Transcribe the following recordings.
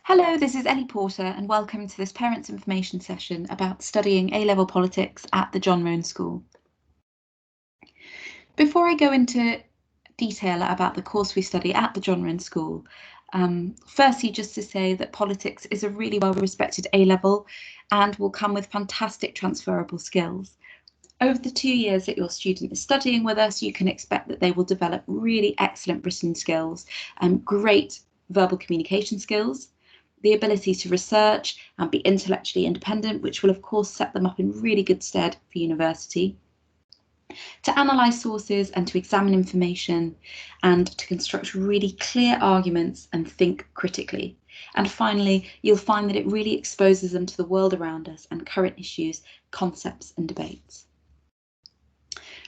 Hello, this is Ellie Porter and welcome to this Parents Information session about studying A-level politics at the Roan School. Before I go into detail about the course we study at the Roan School, firstly just to say that politics is a really well-respected A-level and will come with fantastic transferable skills. Over the 2 years that your student is studying with us, you can expect that they will develop really excellent written skills and great verbal communication skills, the ability to research and be intellectually independent, which will of course set them up in really good stead for university, to analyse sources and to examine information, and to construct really clear arguments and think critically. And finally, you'll find that it really exposes them to the world around us and current issues, concepts and debates.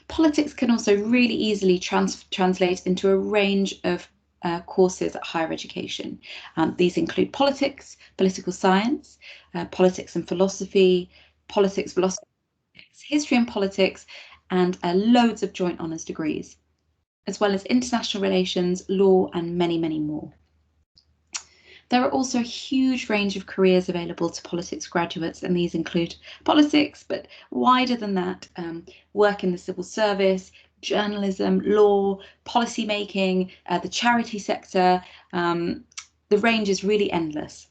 Politics can also really easily translate into a range of courses at higher education. These include politics, political science, politics and philosophy, history and politics, and loads of joint honours degrees, as well as international relations, law, and many, many more. There are also a huge range of careers available to politics graduates, and these include politics, but wider than that, work in the civil service, journalism, law, policy making, the charity sector. The range is really endless.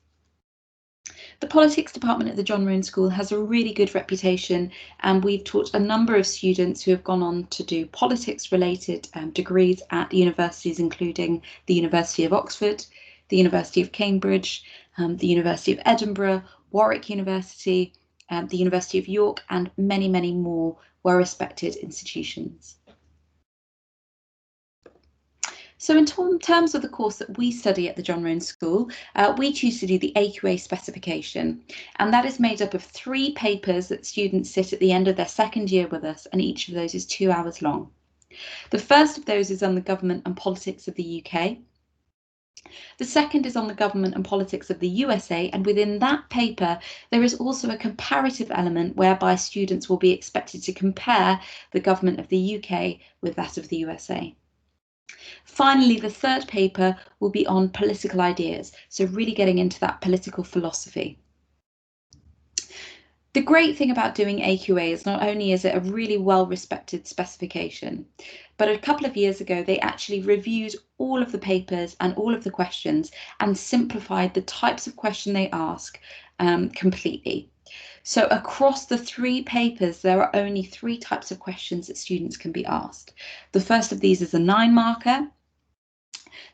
The politics department at the Roan School has a really good reputation, and we've taught a number of students who have gone on to do politics related degrees at universities including the University of Oxford, the University of Cambridge, the University of Edinburgh, Warwick University, the University of York, and many, many more well-respected institutions. So in terms of the course that we study at the Roan School, we choose to do the AQA specification, and that is made up of 3 papers that students sit at the end of their second year with us, and each of those is 2 hours long. The first of those is on the government and politics of the UK. The second is on the government and politics of the USA, and within that paper there is also a comparative element whereby students will be expected to compare the government of the UK with that of the USA. Finally, the third paper will be on political ideas, so really getting into that political philosophy. The great thing about doing AQA is not only is it a really well-respected specification, but a couple of years ago they actually reviewed all of the papers and all of the questions and simplified the types of question they ask completely. So across the 3 papers, there are only 3 types of questions that students can be asked. The first of these is a 9-marker.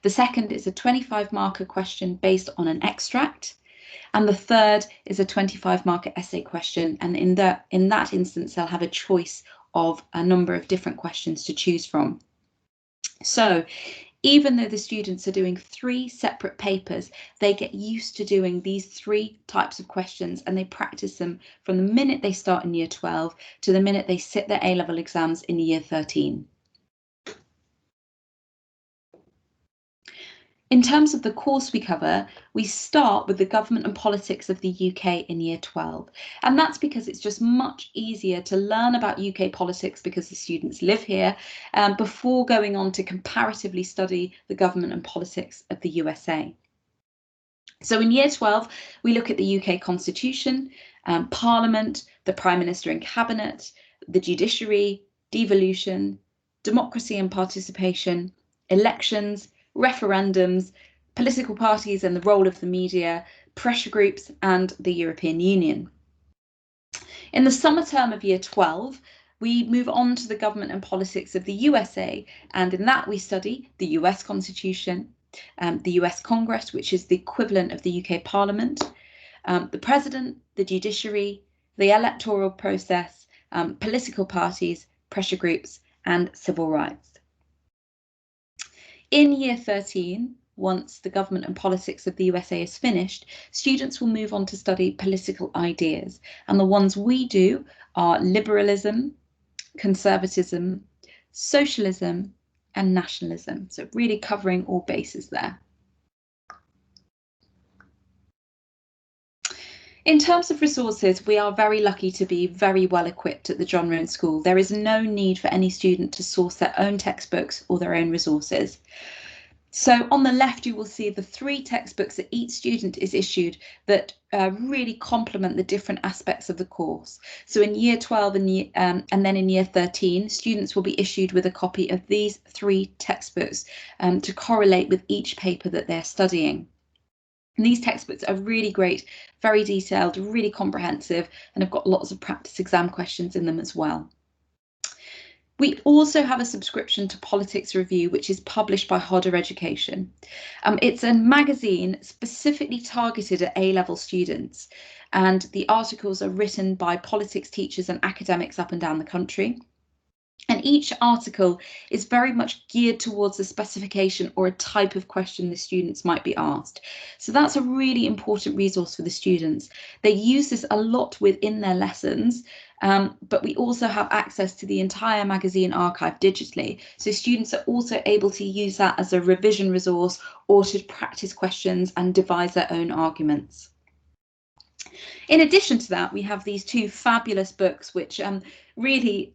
The second is a 25-marker question based on an extract. And the third is a 25-marker essay question. And in that instance, they'll have a choice of a number of different questions to choose from. So even though the students are doing 3 separate papers, they get used to doing these 3 types of questions, and they practice them from the minute they start in year 12 to the minute they sit their A-level exams in year 13. In terms of the course we cover, we start with the government and politics of the UK in year 12. And that's because it's just much easier to learn about UK politics because the students live here before going on to comparatively study the government and politics of the USA. So in year 12, we look at the UK Constitution, Parliament, the Prime Minister and Cabinet, the judiciary, devolution, democracy and participation, elections, referendums, political parties and the role of the media, pressure groups, and the European Union. In the summer term of year 12, we move on to the government and politics of the USA, and in that we study the US Constitution, the US Congress, which is the equivalent of the UK Parliament, the President, the judiciary, the electoral process, political parties, pressure groups, and civil rights. In year 13, once the government and politics of the USA is finished, students will move on to study political ideas. And the ones we do are liberalism, conservatism, socialism, and nationalism. So really covering all bases there. In terms of resources, we are very lucky to be very well equipped at the Roan School. There is no need for any student to source their own textbooks or their own resources. So on the left, you will see the 3 textbooks that each student is issued that really complement the different aspects of the course. So in year 12 and then in year 13, students will be issued with a copy of these 3 textbooks to correlate with each paper that they're studying. And these textbooks are really great, very detailed, really comprehensive, and have got lots of practice exam questions in them as well. We also have a subscription to Politics Review, which is published by Hodder Education. It's a magazine specifically targeted at A-level students, and the articles are written by politics teachers and academics up and down the country. And each article is very much geared towards a specification or a type of question the students might be asked. So that's a really important resource for the students. They use this a lot within their lessons, but we also have access to the entire magazine archive digitally. So students are also able to use that as a revision resource or to practice questions and devise their own arguments. In addition to that, we have these 2 fabulous books which really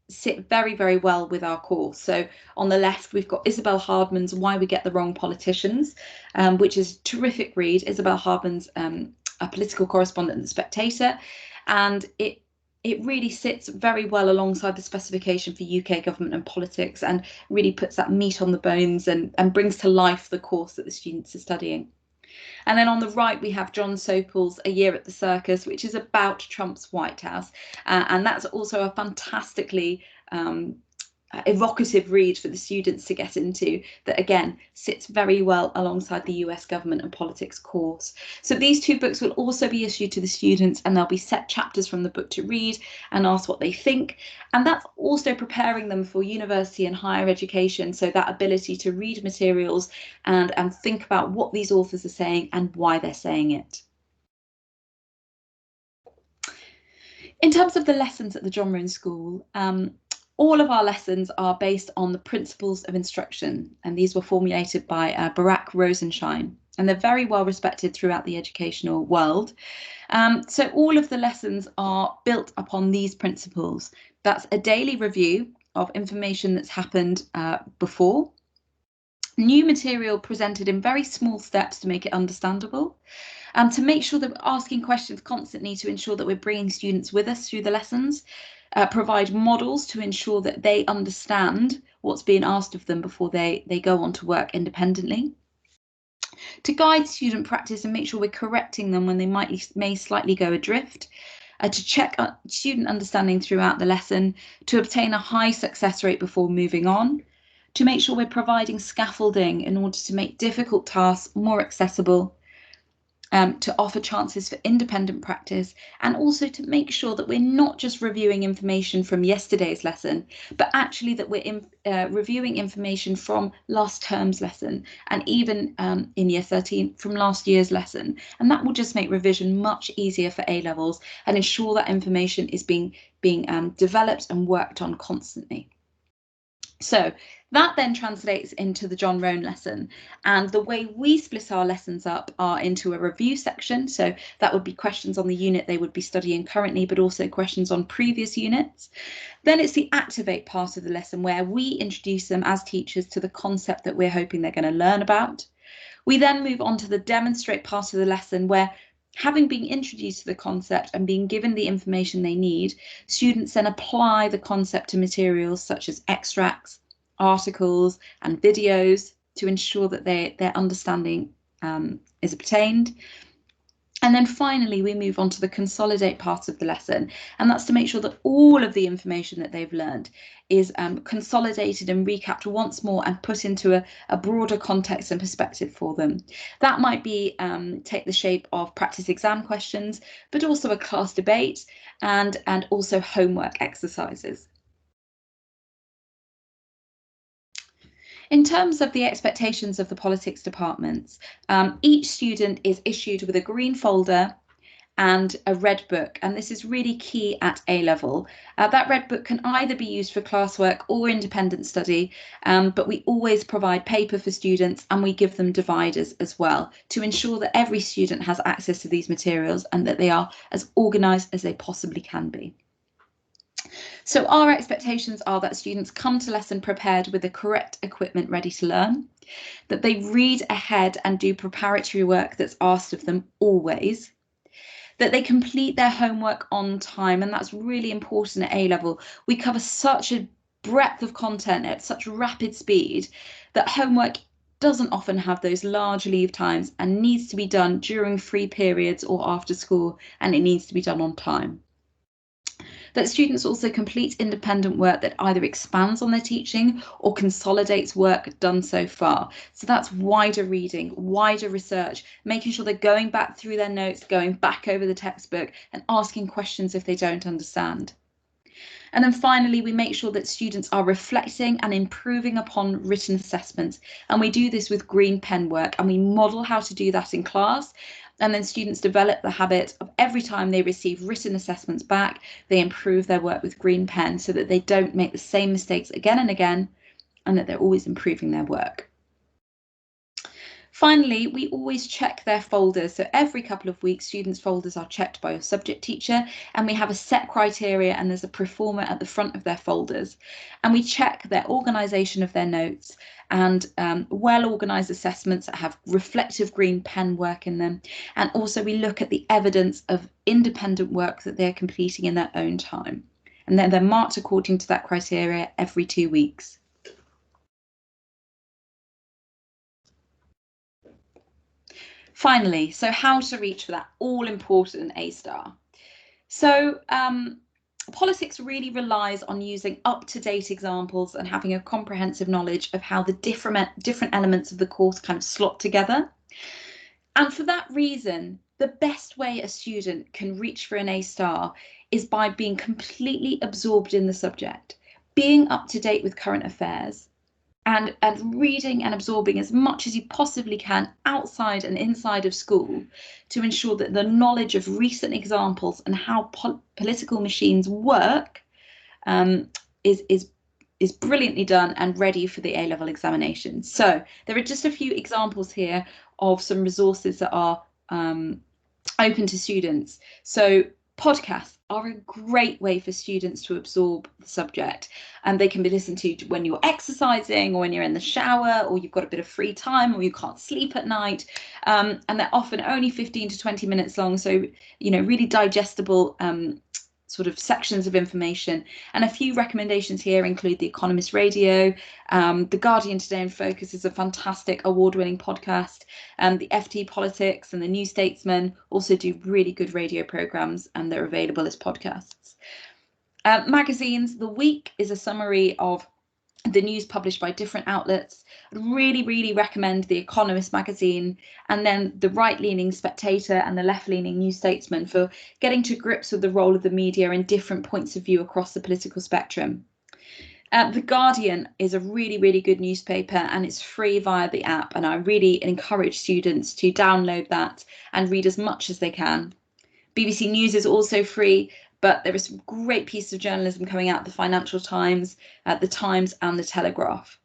sit very, very well with our course. So on the left, we've got Isabel Hardman's Why We Get the Wrong Politicians, which is a terrific read. Isabel Hardman's a political correspondent in The Spectator, and it really sits very well alongside the specification for UK government and politics, and really puts that meat on the bones and brings to life the course that the students are studying. And then on the right, we have John Sopel's A Year at the Circus, which is about Trump's White House. And that's also a fantastically evocative read for the students to get into, that again sits very well alongside the US government and politics course. So these 2 books will also be issued to the students, and there'll be set chapters from the book to read and ask what they think. And that's also preparing them for university and higher education, so that ability to read materials and think about what these authors are saying and why they're saying it. In terms of the lessons at the John Roan School, all of our lessons are based on the principles of instruction, and these were formulated by Barack Rosensheim, and they're very well respected throughout the educational world. So all of the lessons are built upon these principles. That's a daily review of information that's happened before, new material presented in very small steps to make it understandable, and to make sure that we're asking questions constantly to ensure that we're bringing students with us through the lessons, provide models to ensure that they understand what's being asked of them before they go on to work independently, to guide student practice and make sure we're correcting them when they may slightly go adrift, to check student understanding throughout the lesson, to obtain a high success rate before moving on, to make sure we're providing scaffolding in order to make difficult tasks more accessible, to offer chances for independent practice, and also to make sure that we're not just reviewing information from yesterday's lesson, but actually that we're reviewing information from last term's lesson, and even in year 13 from last year's lesson. And that will just make revision much easier for A-levels and ensure that information is being developed and worked on constantly. So that then translates into the John Roan lesson, and the way we split our lessons up are into a review section. So that would be questions on the unit they would be studying currently, but also questions on previous units. Then it's the activate part of the lesson, where we introduce them as teachers to the concept that we're hoping they're going to learn about. We then move on to the demonstrate part of the lesson, where, having been introduced to the concept and being given the information they need, students then apply the concept to materials such as extracts, articles and videos to ensure that their understanding is obtained. And then finally, we move on to the consolidate part of the lesson, and that's to make sure that all of the information that they've learned is consolidated and recapped once more and put into a broader context and perspective for them. That might be take the shape of practice exam questions, but also a class debate and also homework exercises. In terms of the expectations of the politics departments, each student is issued with a green folder and a red book, and this is really key at A-level. That red book can either be used for classwork or independent study, but we always provide paper for students, and we give them dividers as well to ensure that every student has access to these materials and that they are as organised as they possibly can be. So our expectations are that students come to lesson prepared with the correct equipment ready to learn, that they read ahead and do preparatory work that's asked of them always, that they complete their homework on time, and that's really important at A-level. We cover such a breadth of content at such rapid speed that homework doesn't often have those large leave times and needs to be done during free periods or after school, and it needs to be done on time. That students also complete independent work that either expands on their teaching or consolidates work done so far. So that's wider reading, wider research, making sure they're going back through their notes, going back over the textbook and asking questions if they don't understand. And then finally, we make sure that students are reflecting and improving upon written assessments. And we do this with green pen work, and we model how to do that in class. And then students develop the habit of every time they receive written assessments back, they improve their work with green pen so that they don't make the same mistakes again and again, and that they're always improving their work. Finally, we always check their folders. So every couple of weeks, students' folders are checked by a subject teacher, and we have a set criteria, and there's a performer at the front of their folders. And we check their organisation of their notes and well-organised assessments that have reflective green pen work in them. And also we look at the evidence of independent work that they're completing in their own time. And then they're marked according to that criteria every 2 weeks. Finally, so how to reach for that all-important A-star. So politics really relies on using up-to-date examples and having a comprehensive knowledge of how the different elements of the course kind of slot together. And for that reason, the best way a student can reach for an A-star is by being completely absorbed in the subject, being up to date with current affairs, and reading and absorbing as much as you possibly can outside and inside of school to ensure that the knowledge of recent examples and how political machines work is brilliantly done and ready for the A-level examination. So there are just a few examples here of some resources that are open to students. So podcasts are a great way for students to absorb the subject, and they can be listened to when you're exercising or when you're in the shower or you've got a bit of free time or you can't sleep at night, and they're often only 15 to 20 minutes long, so really digestible sort of sections of information. And a few recommendations here include The Economist Radio, The Guardian Today in Focus is a fantastic award-winning podcast, the FT Politics and the New Statesman also do really good radio programmes, and they're available as podcasts. Magazines, The Week is a summary of the news published by different outlets. I'd really recommend The Economist magazine, and then the right-leaning Spectator and the left-leaning New Statesman for getting to grips with the role of the media in different points of view across the political spectrum. The Guardian is a really good newspaper, and it's free via the app, and I really encourage students to download that and read as much as they can. BBC News is also free, but there are some great pieces of journalism coming out, the Financial Times, the Times and the Telegraph.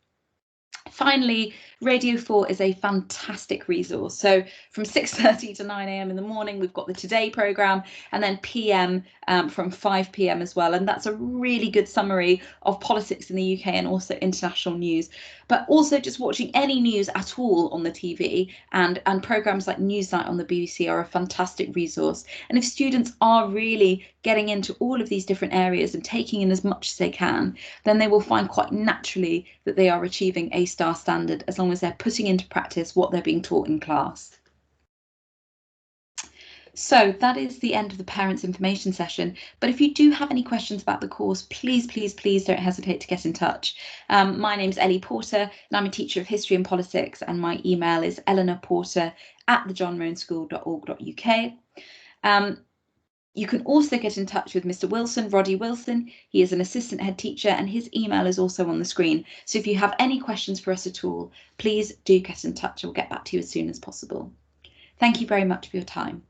Finally, Radio 4 is a fantastic resource. So from 6:30 to 9 a.m. in the morning, we've got the Today programme, and then PM from 5 p.m. as well. And that's a really good summary of politics in the UK and also international news. But also just watching any news at all on the TV and programmes like Newsnight on the BBC are a fantastic resource. And if students are really getting into all of these different areas and taking in as much as they can, then they will find quite naturally that they are achieving A-star standard as long as they're putting into practice what they're being taught in class. So that is the end of the parents information session. But if you do have any questions about the course, please don't hesitate to get in touch. My name's Ellie Porter, and I'm a teacher of history and politics, and my email is eleanorporter@thejohnroanschool.org.uk. You can also get in touch with Mr. Wilson, Roddy Wilson. He is an assistant head teacher, and his email is also on the screen. So if you have any questions for us at all, please do get in touch. We'll get back to you as soon as possible. Thank you very much for your time.